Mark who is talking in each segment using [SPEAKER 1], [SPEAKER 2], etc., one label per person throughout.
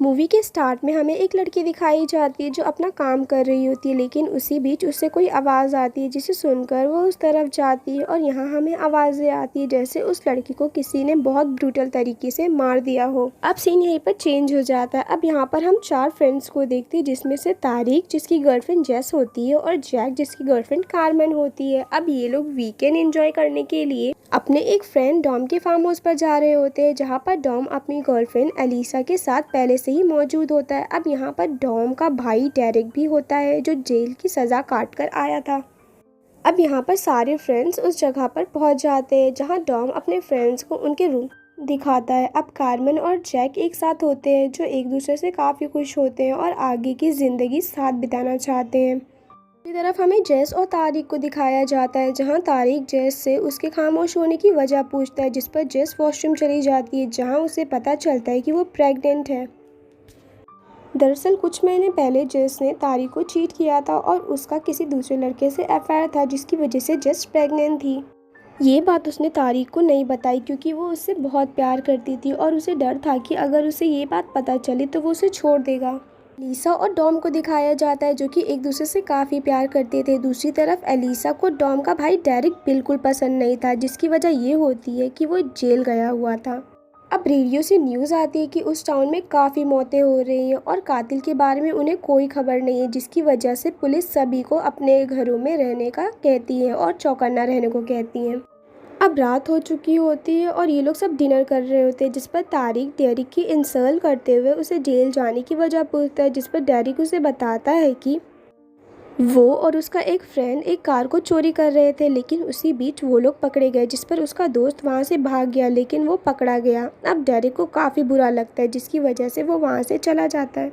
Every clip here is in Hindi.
[SPEAKER 1] मूवी के स्टार्ट में हमें एक लड़की दिखाई जाती है जो अपना काम कर रही होती है, लेकिन उसी बीच उससे कोई आवाज़ आती है जिसे सुनकर वो उस तरफ जाती है और यहाँ हमें आवाज़ें आती है जैसे उस लड़की को किसी ने बहुत ब्रूटल तरीके से मार दिया हो। अब सीन यहीं पर चेंज हो जाता है। अब यहाँ पर हम 4 फ्रेंड्स को देखते हैं, जिसमें से तारिक जिसकी गर्लफ्रेंड जेस होती है और जैक जिसकी गर्लफ्रेंड कार्मेन होती है। अब ये लोग वीकेंड एंजॉय करने के लिए अपने एक फ्रेंड डॉम के फार्म हाउस पर जा रहे होते हैं, जहाँ पर डॉम अपनी गर्लफ्रेंड एलिसा के साथ पहले से ही मौजूद होता है। अब यहाँ पर डॉम का भाई डेरिक भी होता है जो जेल की सज़ा काट कर आया था। अब यहाँ पर सारे फ्रेंड्स उस जगह पर पहुँच जाते हैं जहाँ डॉम अपने फ्रेंड्स को उनके रूम दिखाता है। अब कार्मेन और जैक एक साथ होते हैं जो एक दूसरे से काफ़ी खुश होते हैं और आगे की ज़िंदगी साथ बिताना चाहते हैं। दूसरी तरफ हमें जेस और तारिक को दिखाया जाता है जहां तारिक जेस से उसके खामोश होने की वजह पूछता है, जिस पर जेस वॉशरूम चली जाती है जहां उसे पता चलता है कि वो प्रेग्नेंट है। दरअसल कुछ महीने पहले जेस ने तारिक को चीट किया था और उसका किसी दूसरे लड़के से अफेयर था, जिसकी वजह से जेस प्रेग्नेंट थी। ये बात उसने तारिक को नहीं बताई क्योंकि वो उससे बहुत प्यार करती थी और उसे डर था कि अगर उसे ये बात पता चली तो वो उसे छोड़ देगा। एलिसा और डॉम को दिखाया जाता है जो कि एक दूसरे से काफ़ी प्यार करते थे। दूसरी तरफ एलिसा को डॉम का भाई डेरिक बिल्कुल पसंद नहीं था, जिसकी वजह ये होती है कि वो जेल गया हुआ था। अब रेडियो से न्यूज़ आती है कि उस टाउन में काफ़ी मौतें हो रही हैं और कातिल के बारे में उन्हें कोई खबर नहीं है, जिसकी वजह से पुलिस सभी को अपने घरों में रहने का कहती है और चौकन्ना रहने को कहती है। अब रात हो चुकी होती है और ये लोग सब डिनर कर रहे होते हैं, जिस पर तारिक डेरिक की इंसल्ट करते हुए उसे जेल जाने की वजह पूछता है, जिस पर डेरिक उसे बताता है कि वो और उसका एक फ्रेंड एक कार को चोरी कर रहे थे, लेकिन उसी बीच वो लोग पकड़े गए, जिस पर उसका दोस्त वहाँ से भाग गया लेकिन वो पकड़ा गया। अब डेरिक को काफ़ी बुरा लगता है, जिसकी वजह से वो वहाँ से चला जाता है।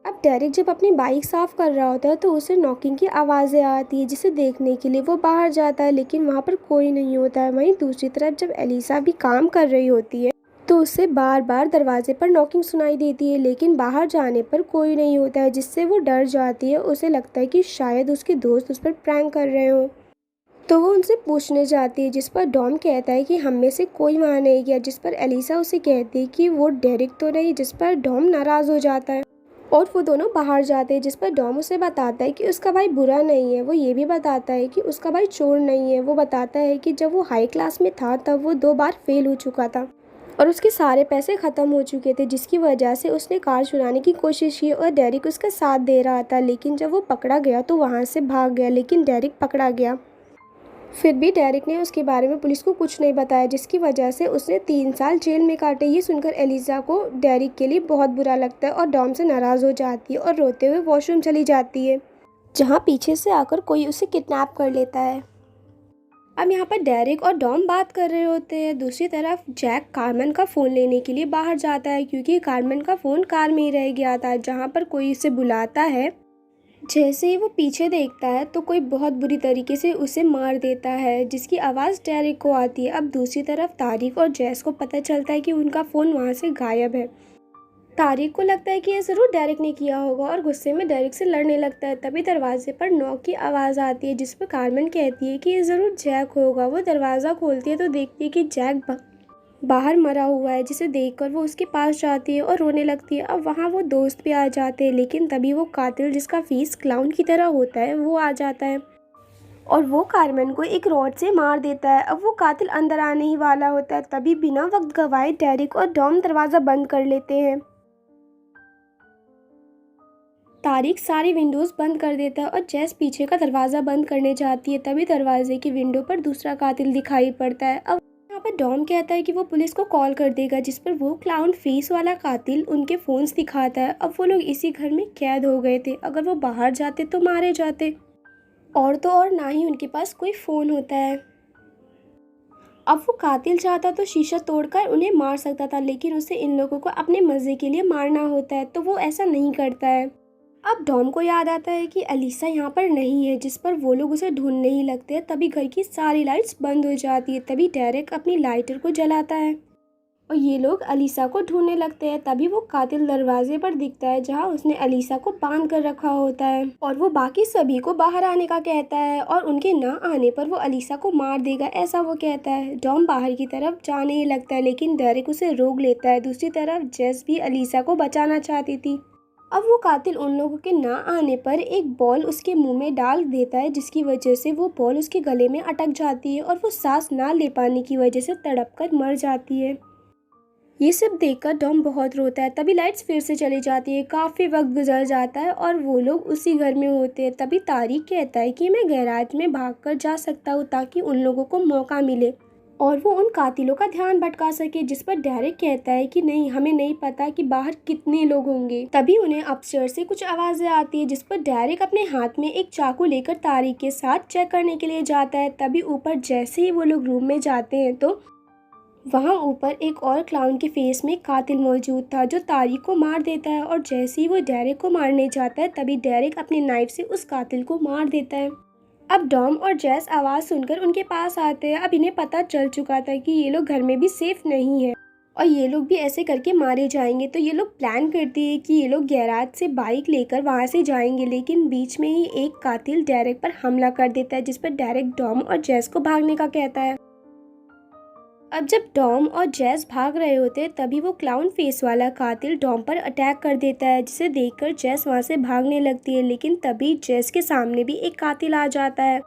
[SPEAKER 1] अब डेरिक जब अपनी बाइक साफ कर रहा होता है तो उसे नॉकिंग की आवाज़ें आती है, जिसे देखने के लिए वो बाहर जाता है, लेकिन वहाँ पर कोई नहीं होता है। वहीं दूसरी तरफ जब एलिसा भी काम कर रही होती है तो उसे बार बार दरवाजे पर नॉकिंग सुनाई देती है, लेकिन बाहर जाने पर कोई नहीं होता है, जिससे वो डर जाती है। उसे लगता है कि शायद उसके दोस्त उस पर प्रैंक कर रहे हो, तो वो उनसे पूछने जाती है, जिस पर डॉम कहता है कि हम में से कोई वहाँ नहीं गया, जिस पर एलिसा उसे कहती है कि वो डेरिक तो नहीं, जिस पर डॉम नाराज़ हो जाता है और वो दोनों बाहर जाते हैं, जिस पर डॉम उसे बताता है कि उसका भाई बुरा नहीं है। वो ये भी बताता है कि उसका भाई चोर नहीं है। वो बताता है कि जब वो हाई क्लास में था तब वो 2 बार फेल हो चुका था और उसके सारे पैसे ख़त्म हो चुके थे, जिसकी वजह से उसने कार चुराने की कोशिश की और डेरिक उसका साथ दे रहा था। लेकिन जब वो पकड़ा गया तो वहाँ से भाग गया, लेकिन डेरिक पकड़ा गया। फिर भी डेरिक ने उसके बारे में पुलिस को कुछ नहीं बताया, जिसकी वजह से उसने 3 साल जेल में काटे। ये सुनकर एलिसा को डेरिक के लिए बहुत बुरा लगता है और डॉम से नाराज़ हो जाती है और रोते हुए वॉशरूम चली जाती है, जहाँ पीछे से आकर कोई उसे किडनैप कर लेता है। अब यहाँ पर डेरिक और डॉम बात कर रहे होते हैं। दूसरी तरफ जैक कार्मेन का फ़ोन लेने के लिए बाहर जाता है क्योंकि कार्मेन का फ़ोन कार में ही रह गया था, जहाँ पर कोई उसे बुलाता है। जैसे ही वो पीछे देखता है तो कोई बहुत बुरी तरीके से उसे मार देता है, जिसकी आवाज़ डेरिक को आती है। अब दूसरी तरफ तारिक और जैस को पता चलता है कि उनका फ़ोन वहाँ से गायब है। तारिक को लगता है कि ये ज़रूर डेरिक ने किया होगा और गुस्से में डेरिक से लड़ने लगता है। तभी दरवाजे पर नॉक की आवाज़ आती है, जिस पर कार्मेन कहती है कि ये ज़रूर जैक होगा। वो दरवाज़ा खोलती है तो देखती है कि जैक बाहर मरा हुआ है, जिसे देखकर वो उसके पास जाती है और रोने लगती है। अब वहाँ वो दोस्त भी आ जाते हैं, लेकिन तभी वो कातिल जिसका फेस क्लाउन की तरह होता है वो आ जाता है और वो कार्मेन को एक रॉड से मार देता है। अब वो कातिल अंदर आने ही वाला होता है, तभी बिना वक्त गवाए डेरिक और डॉम दरवाज़ा बंद कर लेते हैं। तारिक सारी विंडोज़ बंद कर देता है और जैस पीछे का दरवाज़ा बंद करने जाती है, तभी दरवाजे की विंडो पर दूसरा कातिल दिखाई पड़ता है। अब यहाँ पर डॉम कहता है कि वो पुलिस को कॉल कर देगा, जिस पर वो क्लाउन फेस वाला कातिल उनके फ़ोन्स दिखाता है। अब वो लोग इसी घर में कैद हो गए थे, अगर वो बाहर जाते तो मारे जाते, और तो और ना ही उनके पास कोई फ़ोन होता है। अब वो कातिल चाहता तो शीशा तोड़कर उन्हें मार सकता था, लेकिन उसे इन लोगों को अपने मज़े के लिए मारना होता है, तो वो ऐसा नहीं करता है। अब डॉम को याद आता है कि एलिसा यहाँ पर नहीं है, जिस पर वो लोग उसे ढूंढने ही लगते हैं। तभी घर की सारी लाइट्स बंद हो जाती है। तभी डेरिक अपनी लाइटर को जलाता है और ये लोग अलीसा को ढूंढने लगते हैं। तभी वो कातिल दरवाजे पर दिखता है जहाँ उसने अलीसा को बांध कर रखा होता है और वो बाकी सभी को बाहर आने का कहता है और उनके ना आने पर वो अलीसा को मार देगा, ऐसा वो कहता है। डॉम बाहर की तरफ जाने ही लगता है लेकिन डेरेक उसे रोक लेता है। दूसरी तरफ जेस भी अलीसा को बचाना चाहती थी। अब वो कातिल उन लोगों के ना आने पर एक बॉल उसके मुंह में डाल देता है जिसकी वजह से वो बॉल उसके गले में अटक जाती है और वो सांस ना ले पाने की वजह से तड़प कर मर जाती है। ये सब देखकर डॉम बहुत रोता है। तभी लाइट्स फिर से चली जाती है। काफ़ी वक्त गुजर जाता है और वो लोग उसी घर में होते हैं। तभी तारिक कहता है कि मैं गैराज में भागकर जा सकता हूँ ताकि उन लोगों को मौका मिले और वो उन कातिलों का ध्यान भटका सके। जिस पर डेरेक कहता है कि नहीं, हमें नहीं पता कि बाहर कितने लोग होंगे। तभी उन्हें अपस्टेयर से कुछ आवाज़ें आती है जिस पर डेरेक अपने हाथ में एक चाकू लेकर तारिक के साथ चेक करने के लिए जाता है। तभी ऊपर जैसे ही वो लोग रूम में जाते हैं तो वहाँ ऊपर एक और क्लाउन के फेस में कातिल मौजूद था जो तारिक को मार देता है और जैसे ही वो डेरेक को मारने जाता है तभी डेरेक अपने नाइफ से उस कातिल को मार देता है। अब डॉम और जेस आवाज़ सुनकर उनके पास आते हैं। अब इन्हें पता चल चुका था कि ये लोग घर में भी सेफ नहीं है और ये लोग भी ऐसे करके मारे जाएंगे। तो ये लोग प्लान करते हैं कि ये लोग गैराज से बाइक लेकर वहाँ से जाएंगे लेकिन बीच में ही एक कातिल डेरेक पर हमला कर देता है जिस पर डेरेक डॉम और जेस को भागने का कहता है। अब जब डॉम और जेस भाग रहे होते हैं तभी वो क्लाउन फेस वाला कातिल डॉम पर अटैक कर देता है जिसे देखकर जेस वहाँ से भागने लगती है लेकिन तभी जेस के सामने भी एक कातिल आ जाता है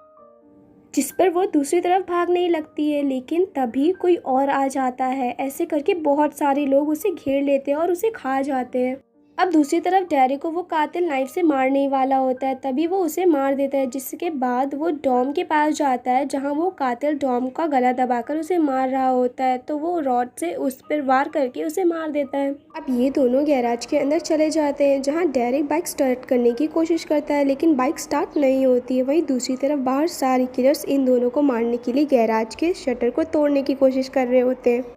[SPEAKER 1] जिस पर वो दूसरी तरफ भागने ही लगती है लेकिन तभी कोई और आ जाता है। ऐसे करके बहुत सारे लोग उसे घेर लेते हैं और उसे खा जाते हैं। अब दूसरी तरफ डेरेक को वो कातिल नाइफ से मारने ही वाला होता है तभी वो उसे मार देता है जिसके बाद वो डॉम के पास जाता है जहां वो कातिल डॉम का गला दबाकर उसे मार रहा होता है तो वो रॉड से उस पर वार करके उसे मार देता है। अब ये दोनों गैराज के अंदर चले जाते हैं जहां डेरेक बाइक स्टार्ट करने की कोशिश करता है लेकिन बाइक स्टार्ट नहीं होती है। वहीं दूसरी तरफ बाहर सारे किलर्स इन दोनों को मारने के लिए गैराज के शटर को तोड़ने की कोशिश कर रहे होते हैं।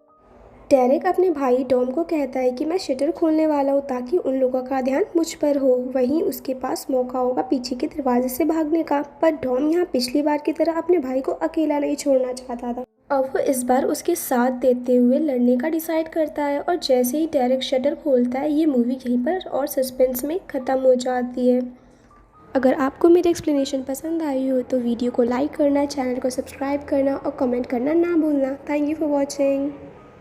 [SPEAKER 1] डेरेक अपने भाई डॉम को कहता है कि मैं शटर खोलने वाला हूँ ताकि उन लोगों का ध्यान मुझ पर हो। वहीं उसके पास मौका होगा पीछे के दरवाजे से भागने का, पर डॉम यहाँ पिछली बार की तरह अपने भाई को अकेला नहीं छोड़ना चाहता था। अब वो इस बार उसके साथ देते हुए लड़ने का डिसाइड करता है और जैसे ही डेरेक शटर खोलता है ये मूवी यहीं पर और सस्पेंस में ख़त्म हो जाती है। अगर आपको मेरी एक्सप्लेनेशन पसंद आई हो तो वीडियो को लाइक करना, चैनल को सब्सक्राइब करना और कमेंट करना ना भूलना। Thank you for watching.